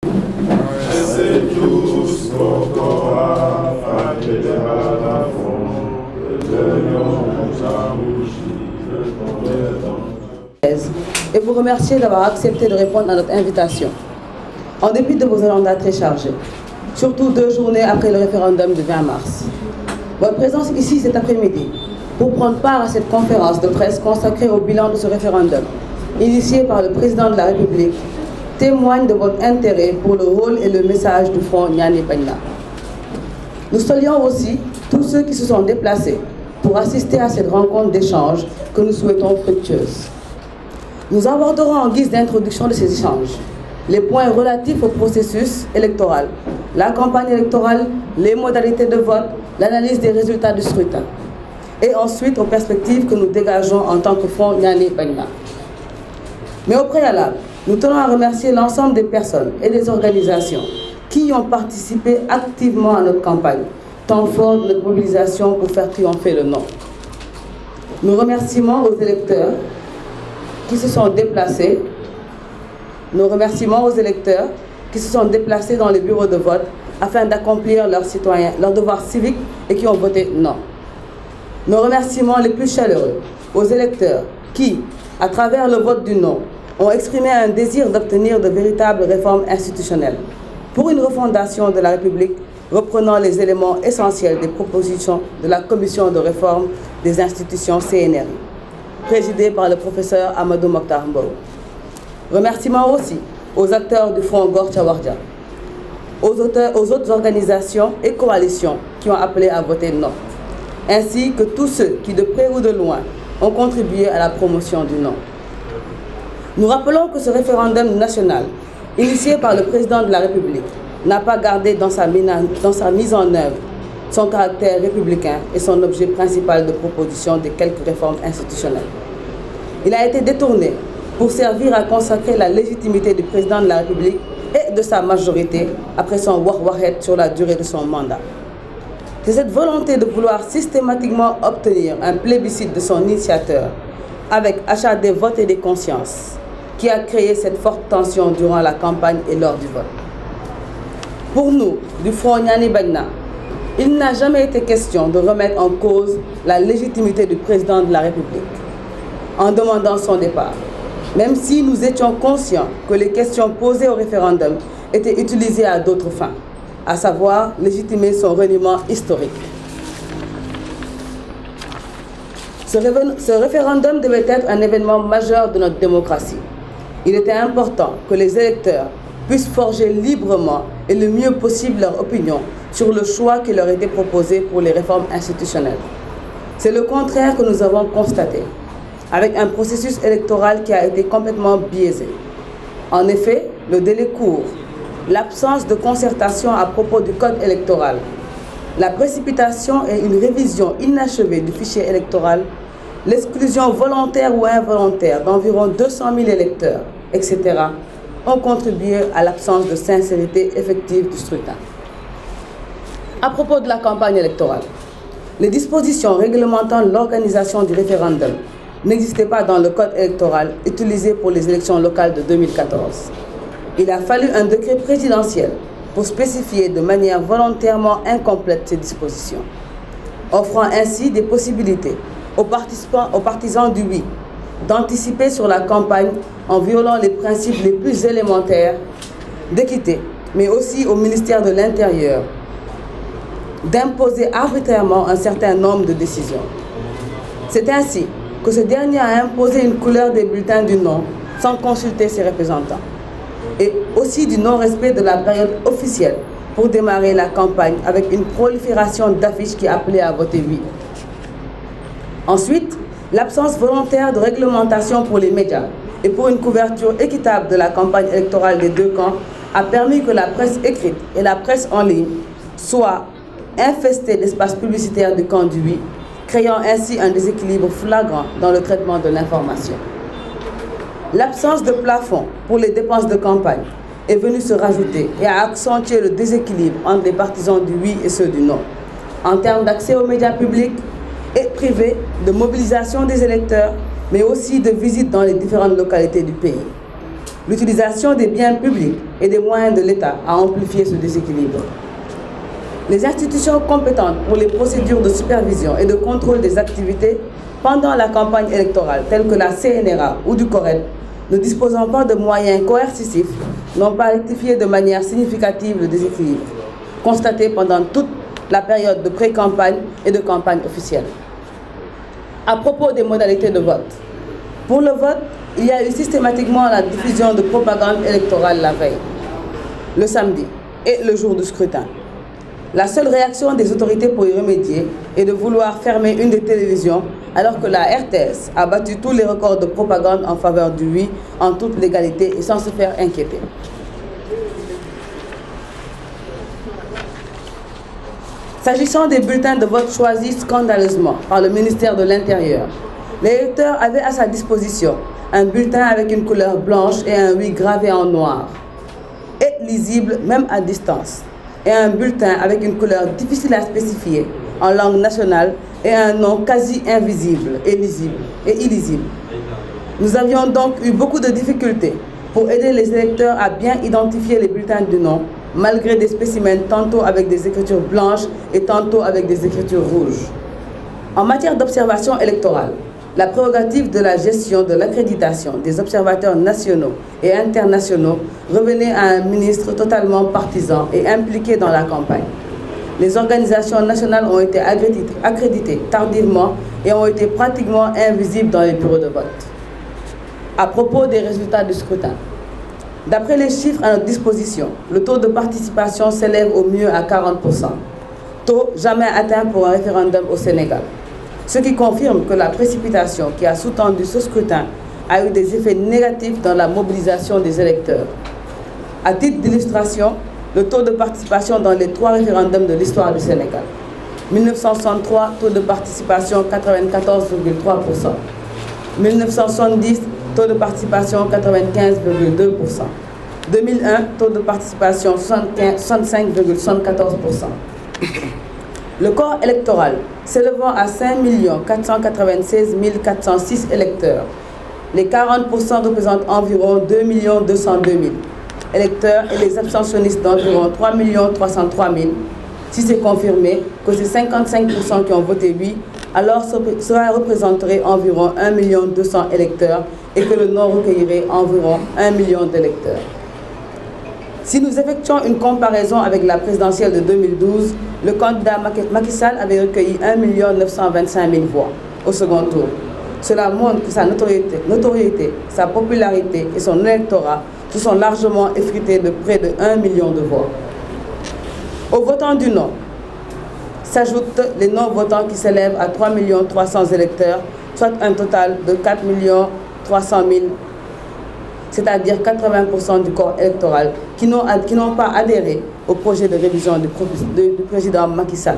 C'est tous corps frappé des balafons, le lion nous a rougi, et vous remercier d'avoir accepté de répondre à notre invitation. En dépit de vos agendas très chargés, surtout 2 journées après le référendum du 20 mars. Votre présence ici cet après-midi pour prendre part à cette conférence de presse consacrée au bilan de ce référendum, initié par le président de la République, témoigne de votre intérêt pour le rôle et le message du Front Nyani Bagna. Nous saluons aussi tous ceux qui se sont déplacés pour assister à cette rencontre d'échange que nous souhaitons fructueuse. Nous aborderons en guise d'introduction de ces échanges les points relatifs au processus électoral, la campagne électorale, les modalités de vote, l'analyse des résultats du scrutin, et ensuite aux perspectives que nous dégageons en tant que Front Nyani Bagna. Mais au préalable, nous tenons à remercier l'ensemble des personnes et des organisations qui ont participé activement à notre campagne, temps fort de notre mobilisation pour faire triompher le non. Nos remerciements aux électeurs qui se sont déplacés, dans les bureaux de vote afin d'accomplir leur devoir civique et qui ont voté non. Nos remerciements les plus chaleureux aux électeurs qui, à travers le vote du non, ont exprimé un désir d'obtenir de véritables réformes institutionnelles pour une refondation de la République reprenant les éléments essentiels des propositions de la Commission de réforme des institutions CNRI, présidée par le professeur Amadou Mokhtar Mbow. Remerciements aussi aux acteurs du Front Gor Tchawardia, aux autres organisations et coalitions qui ont appelé à voter non, ainsi que tous ceux qui, de près ou de loin, ont contribué à la promotion du non. Nous rappelons que ce référendum national, initié par le président de la République, n'a pas gardé dans sa mise en œuvre son caractère républicain et son objet principal de proposition de quelques réformes institutionnelles. Il a été détourné pour servir à consacrer la légitimité du président de la République et de sa majorité après son wah-wahet sur la durée de son mandat. C'est cette volonté de vouloir systématiquement obtenir un plébiscite de son initiateur, avec achat des votes et des consciences, qui a créé cette forte tension durant la campagne et lors du vote. Pour nous, du Front Nyani Bagna, il n'a jamais été question de remettre en cause la légitimité du président de la République en demandant son départ, même si nous étions conscients que les questions posées au référendum étaient utilisées à d'autres fins, à savoir légitimer son reniement historique. Ce référendum devait être un événement majeur de notre démocratie. Il était important que les électeurs puissent forger librement et le mieux possible leur opinion sur le choix qui leur était proposé pour les réformes institutionnelles. C'est le contraire que nous avons constaté, avec un processus électoral qui a été complètement biaisé. En effet, le délai court, l'absence de concertation à propos du code électoral, la précipitation et une révision inachevée du fichier électoral, l'exclusion volontaire ou involontaire d'environ 200 000 électeurs, etc., ont contribué à l'absence de sincérité effective du scrutin. À propos de la campagne électorale, les dispositions réglementant l'organisation du référendum n'existaient pas dans le code électoral utilisé pour les élections locales de 2014. Il a fallu un décret présidentiel pour spécifier de manière volontairement incomplète ces dispositions, offrant ainsi des possibilités aux partisans du oui d'anticiper sur la campagne en violant les principes les plus élémentaires d'équité, mais aussi au ministère de l'Intérieur d'imposer arbitrairement un certain nombre de décisions. C'est ainsi que ce dernier a imposé une couleur des bulletins du non sans consulter ses représentants, et aussi du non-respect de la période officielle pour démarrer la campagne avec une prolifération d'affiches qui appelaient à voter oui. Ensuite, l'absence volontaire de réglementation pour les médias et pour une couverture équitable de la campagne électorale des deux camps a permis que la presse écrite et la presse en ligne soient infestées d'espaces publicitaires du camp du oui, créant ainsi un déséquilibre flagrant dans le traitement de l'information. L'absence de plafond pour les dépenses de campagne est venue se rajouter et a accentué le déséquilibre entre les partisans du oui et ceux du non, en termes d'accès aux médias publics et privés, de mobilisation des électeurs, mais aussi de visites dans les différentes localités du pays. L'utilisation des biens publics et des moyens de l'État a amplifié ce déséquilibre. Les institutions compétentes pour les procédures de supervision et de contrôle des activités pendant la campagne électorale, telles que la CNRA ou du CORED, ne disposant pas de moyens coercitifs, n'ont pas rectifié de manière significative le déséquilibre constaté pendant toute la période de pré-campagne et de campagne officielle. À propos des modalités de vote, pour le vote, il y a eu systématiquement la diffusion de propagande électorale la veille, le samedi et le jour du scrutin. La seule réaction des autorités pour y remédier est de vouloir fermer une des télévisions alors que la RTS a battu tous les records de propagande en faveur du oui en toute légalité et sans se faire inquiéter. S'agissant des bulletins de vote choisis scandaleusement par le ministère de l'Intérieur, l'électeur avait à sa disposition un bulletin avec une couleur blanche et un oui gravé en noir, et lisible même à distance, et un bulletin avec une couleur difficile à spécifier en langue nationale et un nom quasi invisible et illisible. Nous avions donc eu beaucoup de difficultés pour aider les électeurs à bien identifier les bulletins du nom, malgré des spécimens tantôt avec des écritures blanches et tantôt avec des écritures rouges. En matière d'observation électorale, la prérogative de la gestion de l'accréditation des observateurs nationaux et internationaux revenait à un ministre totalement partisan et impliqué dans la campagne. Les organisations nationales ont été accréditées tardivement et ont été pratiquement invisibles dans les bureaux de vote. À propos des résultats du scrutin, d'après les chiffres à notre disposition, le taux de participation s'élève au mieux à 40%, taux jamais atteint pour un référendum au Sénégal. Ce qui confirme que la précipitation qui a sous-tendu ce scrutin a eu des effets négatifs dans la mobilisation des électeurs. À titre d'illustration, le taux de participation dans les 3 référendums de l'histoire du Sénégal. 1963, taux de participation 94,3%. 1970, taux de participation 95,2%. 2001, taux de participation 65,74%. Le corps électoral s'élevant à 5 496 406 électeurs. Les 40% représentent environ 2 202 000 électeurs et les abstentionnistes d'environ 3 303 000. Si c'est confirmé que c'est 55% qui ont voté oui, alors cela représenterait environ 1 200 000 électeurs et que le non recueillerait environ 1 million d'électeurs. Si nous effectuons une comparaison avec la présidentielle de 2012, le candidat Macky Sall avait recueilli 1 925 000 voix au second tour. Cela montre que sa notoriété, sa popularité et son électorat se sont largement effrités de près de 1 million de voix. Aux votants du non s'ajoutent les non-votants qui s'élèvent à 3 300 000 électeurs, soit un total de 4 300 000, c'est-à-dire 80% du corps électoral, qui n'ont pas adhéré au projet de révision du président Macky Sall.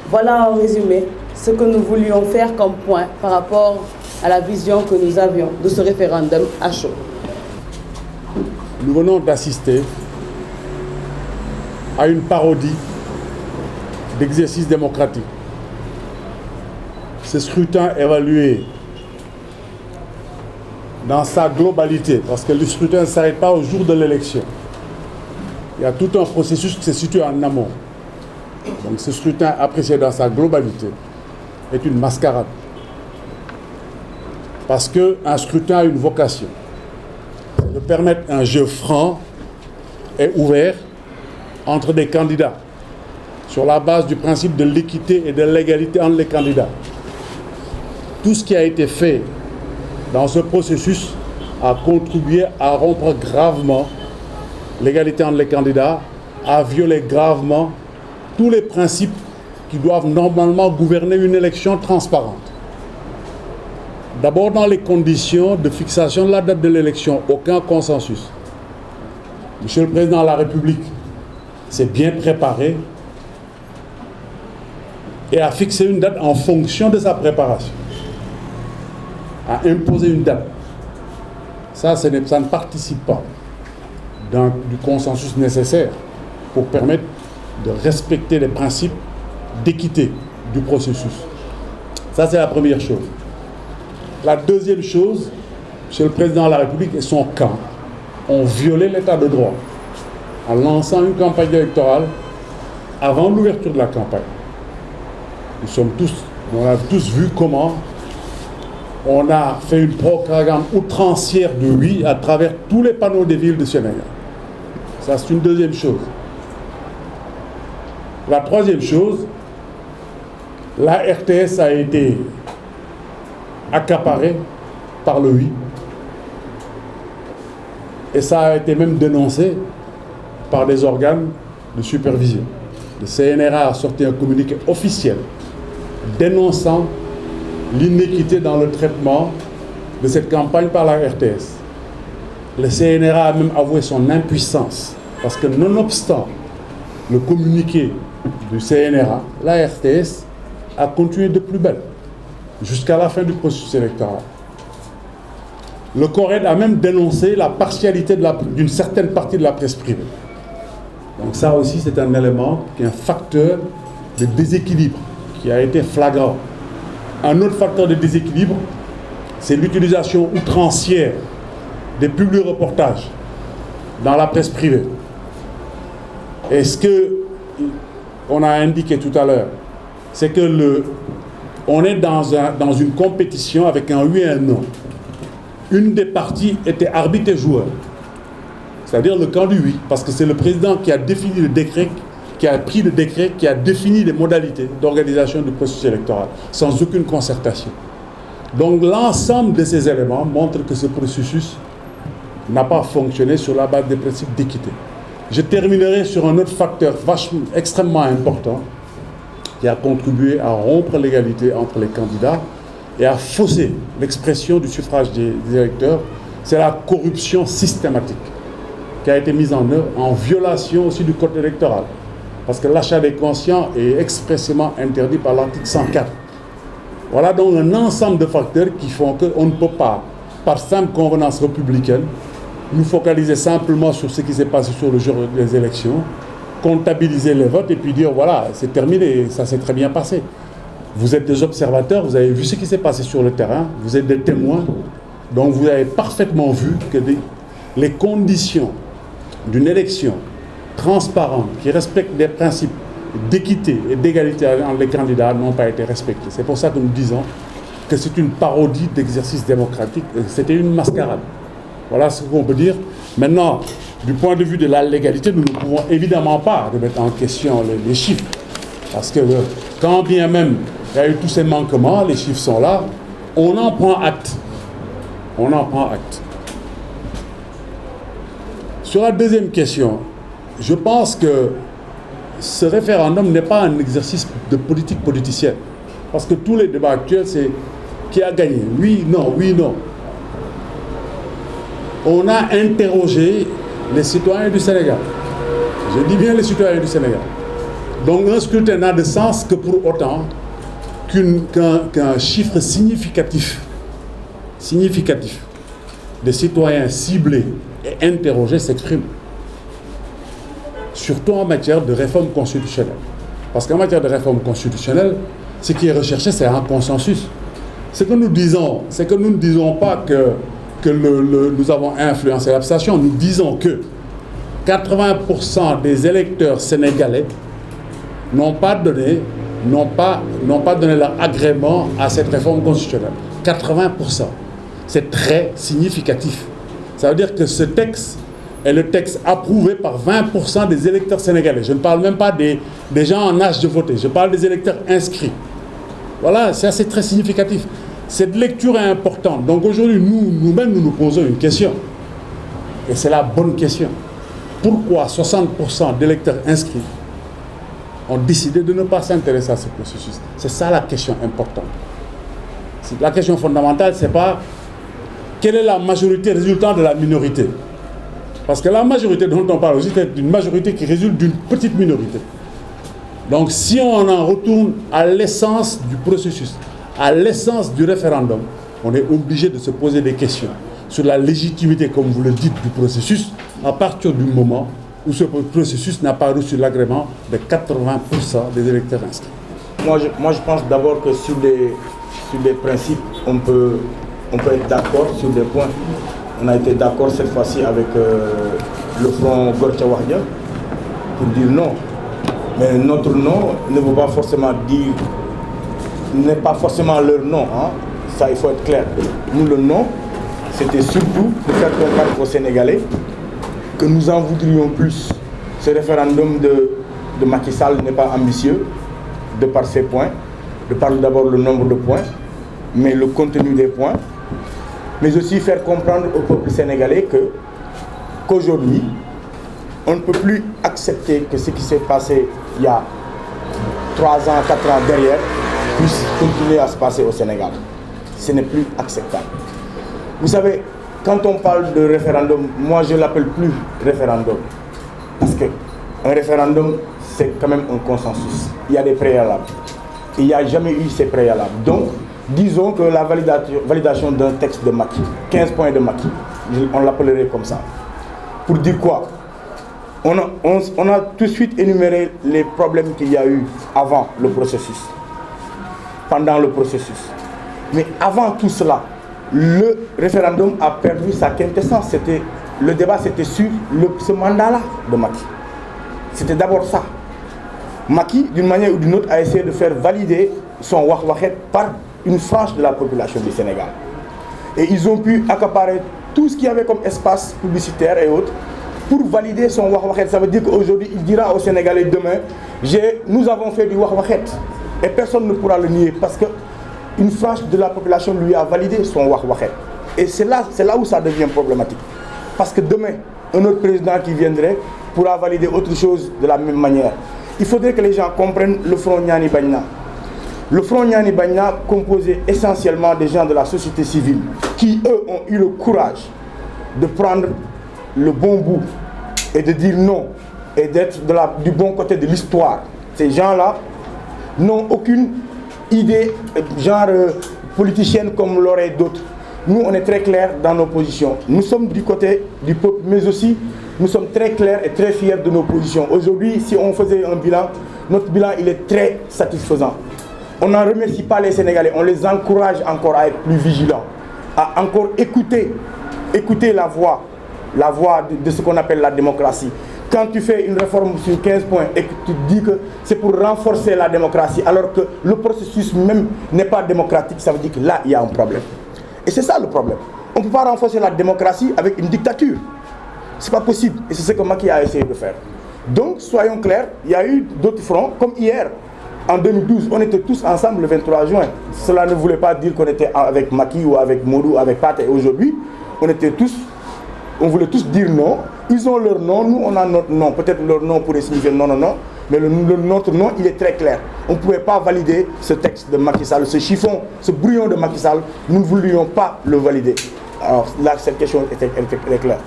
Voilà en résumé ce que nous voulions faire comme point par rapport à la vision que nous avions de ce référendum à chaud. Nous venons d'assister à une parodie d'exercice démocratique. Ce scrutin évalué dans sa globalité, parce que le scrutin ne s'arrête pas au jour de l'élection. Il y a tout un processus qui se situe en amont. Donc ce scrutin apprécié dans sa globalité est une mascarade. Parce qu'un scrutin a une vocation de permettre un jeu franc et ouvert entre des candidats sur la base du principe de l'équité et de l'égalité entre les candidats. Tout ce qui a été fait dans ce processus a contribué à rompre gravement l'égalité entre les candidats, à violer gravement tous les principes qui doivent normalement gouverner une élection transparente. D'abord, dans les conditions de fixation de la date de l'élection, aucun consensus. Monsieur le Président de la République s'est bien préparé et a fixé une date en fonction de sa préparation. A imposé une date. Ça ne participe pas du consensus nécessaire pour permettre de respecter les principes d'équité du processus. Ça, c'est la première chose. La deuxième chose, Monsieur le Président de la République et son camp ont violé l'état de droit en lançant une campagne électorale avant l'ouverture de la campagne. On a tous vu comment on a fait une propagande outrancière de oui à travers tous les panneaux des villes de Sénégal. Ça, c'est une deuxième chose. La troisième chose, la RTS a été accaparée par le oui. Et ça a été même dénoncé par des organes de supervision. Le CNRA a sorti un communiqué officiel dénonçant l'inéquité dans le traitement de cette campagne par la RTS. Le CNRA a même avoué son impuissance parce que nonobstant le communiqué du CNRA, la RTS a continué de plus belle jusqu'à la fin du processus électoral. Le CORED a même dénoncé la partialité d'une certaine partie de la presse privée. Donc ça aussi, c'est un élément qui est un facteur de déséquilibre qui a été flagrant. Un autre facteur de déséquilibre, c'est l'utilisation outrancière des publi-reportages dans la presse privée. Et ce qu'on a indiqué tout à l'heure, c'est que on est dans une compétition avec un oui et un non. Une des parties était arbitre et joueur, c'est-à-dire le camp du oui, parce que c'est le président qui a défini le décret, qui a pris le décret, qui a défini les modalités d'organisation du processus électoral, sans aucune concertation. Donc l'ensemble de ces éléments montre que ce processus n'a pas fonctionné sur la base des principes d'équité. Je terminerai sur un autre facteur extrêmement important qui a contribué à rompre l'égalité entre les candidats et à fausser l'expression du suffrage des électeurs, c'est la corruption systématique qui a été mise en œuvre en violation aussi du code électoral. Parce que l'achat des conscients est expressément interdit par l'article 104. Voilà donc un ensemble de facteurs qui font qu'on ne peut pas, par simple convenance républicaine, nous focaliser simplement sur ce qui s'est passé sur le jour des élections, comptabiliser les votes et puis dire voilà, c'est terminé, ça s'est très bien passé. Vous êtes des observateurs, vous avez vu ce qui s'est passé sur le terrain, vous êtes des témoins, donc vous avez parfaitement vu que les conditions d'une élection transparente, qui respecte des principes d'équité et d'égalité entre les candidats, n'ont pas été respectés. C'est pour ça que nous disons que c'est une parodie d'exercice démocratique, c'était une mascarade. Voilà ce qu'on peut dire. Maintenant, du point de vue de la légalité, nous ne pouvons évidemment pas remettre en question les chiffres. Parce que quand bien même il y a eu tous ces manquements, les chiffres sont là, on en prend acte. On en prend acte. Sur la deuxième question, je pense que ce référendum n'est pas un exercice de politique politicienne. Parce que tous les débats actuels, c'est qui a gagné. Oui, non, oui, non. On a interrogé les citoyens du Sénégal. Je dis bien les citoyens du Sénégal. Donc un scrutin n'a de sens que pour autant qu'un chiffre significatif des citoyens ciblés et interrogés s'exprime. Surtout en matière de réforme constitutionnelle. Parce qu'en matière de réforme constitutionnelle, ce qui est recherché, c'est un consensus. Ce que nous disons, c'est que nous ne disons pas que nous avons influencé l'abstention. Nous disons que 80% des électeurs sénégalais n'ont pas donné leur agrément à cette réforme constitutionnelle. 80%. C'est très significatif. Ça veut dire que ce texte est le texte approuvé par 20% des électeurs sénégalais. Je ne parle même pas des gens en âge de voter. Je parle des électeurs inscrits. Voilà, c'est assez très significatif. Cette lecture est importante. Donc aujourd'hui, nous-mêmes, nous posons une question. Et c'est la bonne question. Pourquoi 60% d'électeurs inscrits ont décidé de ne pas s'intéresser à ce processus? C'est ça la question importante. La question fondamentale, c'est pas quelle est la majorité résultant de la minorité. Parce que la majorité dont on parle aussi, c'est une majorité qui résulte d'une petite minorité. Donc si on en retourne à l'essence du processus, à l'essence du référendum, on est obligé de se poser des questions sur la légitimité, comme vous le dites, du processus, à partir du moment où ce processus n'a pas reçu l'agrément de 80% des électeurs inscrits. Moi, je pense d'abord que sur les principes, on peut être d'accord sur des points. on a été d'accord cette fois-ci avec le front Gorcha Wahdia pour dire non. Mais notre non ne veut pas forcément dire, n'est pas forcément leur non. Hein. Ça, il faut être clair. Nous, le non, c'était surtout de faire comprendre aux Sénégalais que nous en voudrions plus. Ce référendum de Macky Sall n'est pas ambitieux, de par ses points, de par d'abord le nombre de points, mais le contenu des points, mais aussi faire comprendre au peuple sénégalais qu'aujourd'hui, on ne peut plus accepter que ce qui s'est passé il y a 3 ans, 4 ans derrière puisse continuer à se passer au Sénégal. Ce n'est plus acceptable. Vous savez, quand on parle de référendum, moi je ne l'appelle plus référendum. Parce qu'un référendum, c'est quand même un consensus. Il y a des préalables. Il n'y a jamais eu ces préalables. Donc, disons que la validation d'un texte de Macky, 15 points de Macky, on l'appellerait comme ça. Pour dire quoi? On a tout de suite énuméré les problèmes qu'il y a eu avant le processus, pendant le processus. Mais avant tout cela, le référendum a perdu sa quintessence. Le débat, c'était sur ce mandat-là de Macky. C'était d'abord ça. Macky, d'une manière ou d'une autre, a essayé de faire valider son wahwahet par une frange de la population du Sénégal. Et ils ont pu accaparer tout ce qu'il y avait comme espace publicitaire et autres pour valider son wahwahet. Ça veut dire qu'aujourd'hui, il dira aux Sénégalais demain, nous avons fait du wahwahet. Et personne ne pourra le nier parce qu'une frange de la population lui a validé son wahwahet. Et c'est là où ça devient problématique. Parce que demain, un autre président qui viendrait pourra valider autre chose de la même manière. Il faudrait que les gens comprennent le Front Nyani Bagna. Le Front Nyani Bagna, composé essentiellement des gens de la société civile, qui eux ont eu le courage de prendre le bon bout et de dire non et d'être du bon côté de l'histoire. Ces gens-là n'ont aucune idée genre politicienne comme l'auraient d'autres. Nous, on est très clairs dans nos positions. Nous sommes du côté du peuple, mais aussi nous sommes très clairs et très fiers de nos positions. Aujourd'hui, si on faisait un bilan, notre bilan il est très satisfaisant. On n'en remercie pas les Sénégalais, on les encourage encore à être plus vigilants, à encore écouter la voix de ce qu'on appelle la démocratie. Quand tu fais une réforme sur 15 points et que tu dis que c'est pour renforcer la démocratie, alors que le processus même n'est pas démocratique, ça veut dire que là, il y a un problème. Et c'est ça le problème. On ne peut pas renforcer la démocratie avec une dictature. Ce n'est pas possible. Et c'est ce que Macky a essayé de faire. Donc, soyons clairs, il y a eu d'autres fronts, comme hier, en 2012, on était tous ensemble le 23 juin. Cela ne voulait pas dire qu'on était avec Macky ou avec Modou, avec Pat. Et aujourd'hui, on voulait tous dire non. Ils ont leur nom, nous on a notre nom. Peut-être leur nom pourrait signifier non, non, non. Mais notre nom, il est très clair. On ne pouvait pas valider ce texte de Macky Sall, ce chiffon, ce brouillon de Macky Sall. Nous ne voulions pas le valider. Alors là, cette question était claire.